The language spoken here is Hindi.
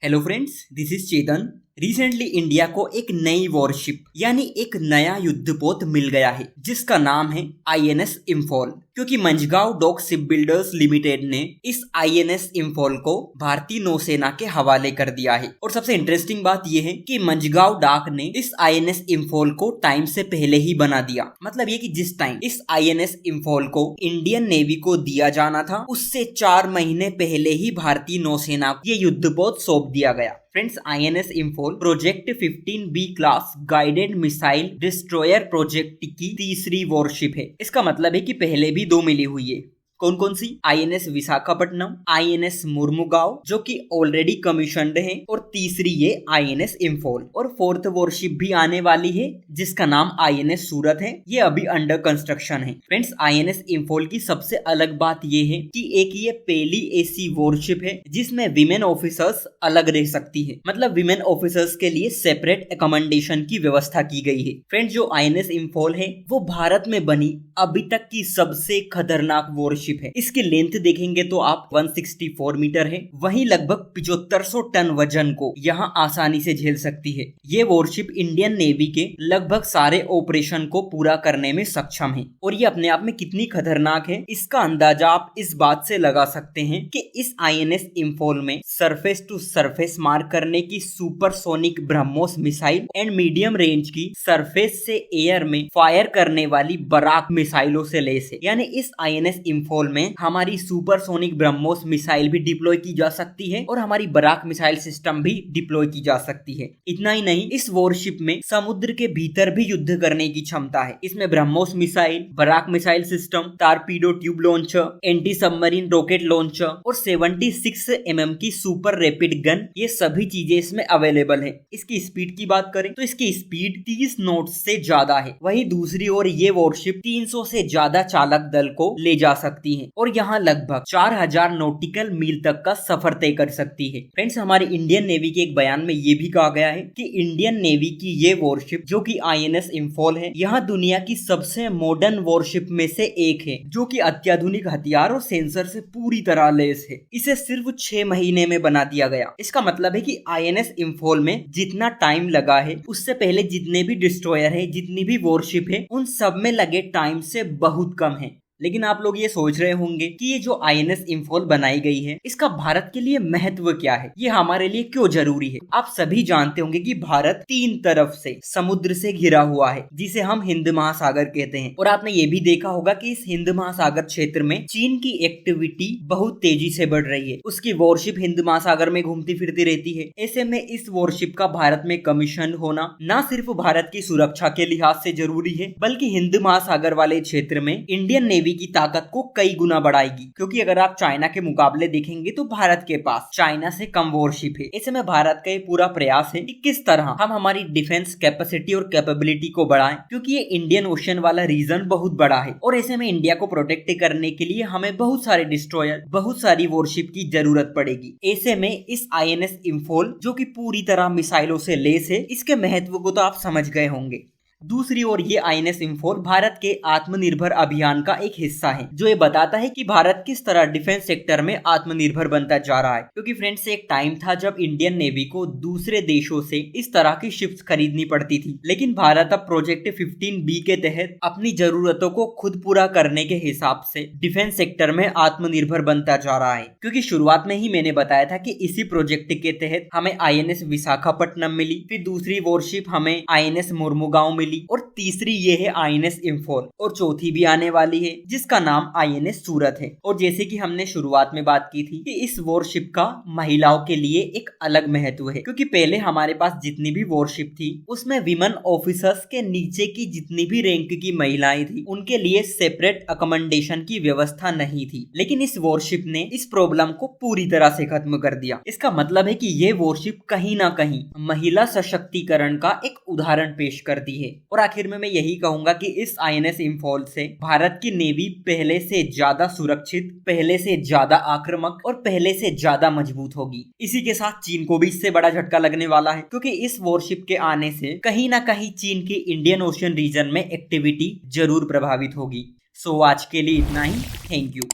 Hello friends, this is Chetan. Recently India को एक नई वॉरशिप यानी एक नया युद्धपोत मिल गया है जिसका नाम है आईएनएस इम्फॉल। क्योंकि Mazagon dock ship builders limited ने इस आईएनएस इम्फॉल को भारतीय नौसेना के हवाले कर दिया है। और सबसे इंटरेस्टिंग बात यह है कि मंझगांव डाक ने इस आईएनएस इम्फॉल को टाइम से पहले ही बना दिया। मतलब ये कि जिस टाइम इस आईएनएस इम्फॉल को इंडियन नेवी को दिया जाना था उससे 4 महीने पहले ही भारतीय नौसेना को ये युद्धपोत सौंप दिया गया। Friends, INS Imphal project 15B class guided missile destroyer project की तीसरी वॉरशिप है। इसका मतलब है कि पहले भी 2 मिली हुई है। कौन कौन सी? आईएनएस विशाखापट्टनम, आईएनएस मुर्मुगांव जो कि ऑलरेडी कमीशन्ड है, और तीसरी ये आईएनएस इम्फॉल। और 4th वॉरशिप भी आने वाली है जिसका नाम आईएनएस सूरत है। ये अभी अंडर कंस्ट्रक्शन है। फ्रेंड्स, आईएनएस इम्फॉल की सबसे अलग बात ये है कि एक ये पहली ऐसी वॉरशिप है जिसमें विमेन ऑफिसर्स अलग रह सकती है। मतलब विमेन ऑफिसर्स के लिए सेपरेट अकोमोडेशन की व्यवस्था की गई है। फ्रेंड्स, जो आईएनएस इम्फॉल है वो भारत में बनी अभी तक की सबसे खतरनाक वॉरशिप है। इसकी लेंथ देखेंगे तो आप 164 मीटर है। वहीं लगभग 7500 टन वजन को यहाँ आसानी से झेल सकती है। ये वॉरशिप इंडियन नेवी के लगभग सारे ऑपरेशन को पूरा करने में सक्षम है। और ये अपने आप में कितनी खतरनाक है इसका अंदाजा आप इस बात से लगा सकते हैं कि इस आईएनएस इम्फॉल में सरफेस टू सरफेस मार करने की supersonic BrahMos missile and medium range की सरफेस से एयर में फायर करने वाली बराक मिसाइलों से लैस है। यानी इस आईएनएस इम्फॉल में हमारी सुपरसोनिक ब्रह्मोस मिसाइल भी डिप्लॉय की जा सकती है और हमारी बराक मिसाइल सिस्टम भी डिप्लॉय की जा सकती है। इतना ही नहीं, इस वॉरशिप में समुद्र के भीतर भी युद्ध करने की क्षमता है। इसमें BrahMos missile, Barak missile system, torpedo tube launcher, anti submarine rocket launcher और 76 mm की सुपर रैपिड गन, ये सभी चीजें इसमें अवेलेबल है। इसकी स्पीड की बात करें तो इसकी स्पीड 30 नॉट से ज्यादा है। वहीं दूसरी ओर ये वॉरशिप 300 से ज्यादा चालक दल को ले जा सकती है और यहाँ लगभग 4000 नॉटिकल मील तक का सफर तय कर सकती है। फ्रेंड्स, हमारी इंडियन नेवी के एक बयान में ये भी कहा गया है कि इंडियन नेवी की ये वॉरशिप जो कि आईएनएस इम्फॉल है, यहाँ दुनिया की सबसे मॉडर्न वॉरशिप में से एक है जो कि अत्याधुनिक हथियार और सेंसर से पूरी तरह लैस है। इसे सिर्फ 6 महीने में बना दिया गया। इसका मतलब है कि आईएनएस इम्फॉल में जितना टाइम लगा है उससे पहले जितने भी डिस्ट्रॉयर है, जितनी भी वॉरशिप है, उन सब में लगे टाइम से बहुत कम है। लेकिन आप लोग ये सोच रहे होंगे कि ये जो आईएनएस इम्फॉल बनाई गई है इसका भारत के लिए महत्व क्या है, ये हमारे लिए क्यों जरूरी है। आप सभी जानते होंगे कि भारत 3 तरफ से समुद्र से घिरा हुआ है जिसे हम हिंद महासागर कहते हैं। और आपने ये भी देखा होगा कि इस हिंद महासागर क्षेत्र में चीन की एक्टिविटी बहुत तेजी से बढ़ रही है। उसकी वॉरशिप हिंद महासागर में घूमती फिरती रहती है। ऐसे में इस वॉरशिप का भारत में कमीशन होना न सिर्फ भारत की सुरक्षा के लिहाज से जरूरी है बल्कि हिंद महासागर वाले क्षेत्र में इंडियन नेवी की ताकत को कई गुना बढ़ाएगी। क्योंकि अगर आप चाइना के मुकाबले देखेंगे तो भारत के पास चाइना से कम वॉरशिप है। ऐसे में भारत का ये पूरा प्रयास है कि किस तरह हम हमारी डिफेंस कैपेसिटी और कैपेबिलिटी को बढ़ाएं। क्योंकि ये इंडियन ओशन वाला रीजन बहुत बड़ा है और ऐसे में इंडिया को प्रोटेक्ट करने के लिए हमें बहुत सारे डिस्ट्रॉयर, बहुत सारी वॉरशिप की जरूरत पड़ेगी। ऐसे में इस आईएनएस इम्फॉल जो कि पूरी तरह मिसाइलों से लैस है, इसके महत्व को तो आप समझ गए होंगे। दूसरी ओर ये आईएनएस इम्फॉल भारत के आत्मनिर्भर अभियान का एक हिस्सा है जो ये बताता है कि भारत किस तरह डिफेंस सेक्टर में आत्मनिर्भर बनता जा रहा है। क्योंकि फ्रेंड्स, एक टाइम था जब इंडियन नेवी को दूसरे देशों से इस तरह की शिप्स खरीदनी पड़ती थी। लेकिन भारत अब प्रोजेक्ट 15B के तहत अपनी जरूरतों को खुद पूरा करने के हिसाब से डिफेंस सेक्टर में आत्मनिर्भर बनता जा रहा है। क्योंकि शुरुआत में ही मैंने बताया था कि इसी प्रोजेक्ट के तहत हमें आईएनएस विशाखापट्टनम मिली, फिर दूसरी वॉरशिप हमें आईएनएस मुर्मुगांव मिली, और तीसरी ये है आईएनएस इम्फॉल, और चौथी भी आने वाली है जिसका नाम आईएनएस सूरत है। और जैसे कि हमने शुरुआत में बात की थी कि इस वॉरशिप का महिलाओं के लिए एक अलग महत्व है। क्योंकि पहले हमारे पास जितनी भी वॉरशिप थी उसमें विमेन ऑफिसर्स के नीचे की जितनी भी रैंक की महिलाएं थी उनके लिए सेपरेट अकोमोडेशन की व्यवस्था नहीं थी। लेकिन इस वॉरशिप ने इस प्रॉब्लम को पूरी तरह से खत्म कर दिया। इसका मतलब है कि ये वॉरशिप कहीं ना कहीं महिला सशक्तिकरण का एक उदाहरण पेश करती है। और आखिर में मैं यही कहूंगा कि इस आईएनएस इम्फॉल से भारत की नेवी पहले से ज्यादा सुरक्षित, पहले से ज्यादा आक्रामक और पहले से ज्यादा मजबूत होगी। इसी के साथ चीन को भी इससे बड़ा झटका लगने वाला है क्योंकि इस वॉरशिप के आने से कहीं ना कहीं चीन की इंडियन ओशन रीजन में एक्टिविटी जरूर प्रभावित होगी। सो आज के लिए इतना ही। Thank you.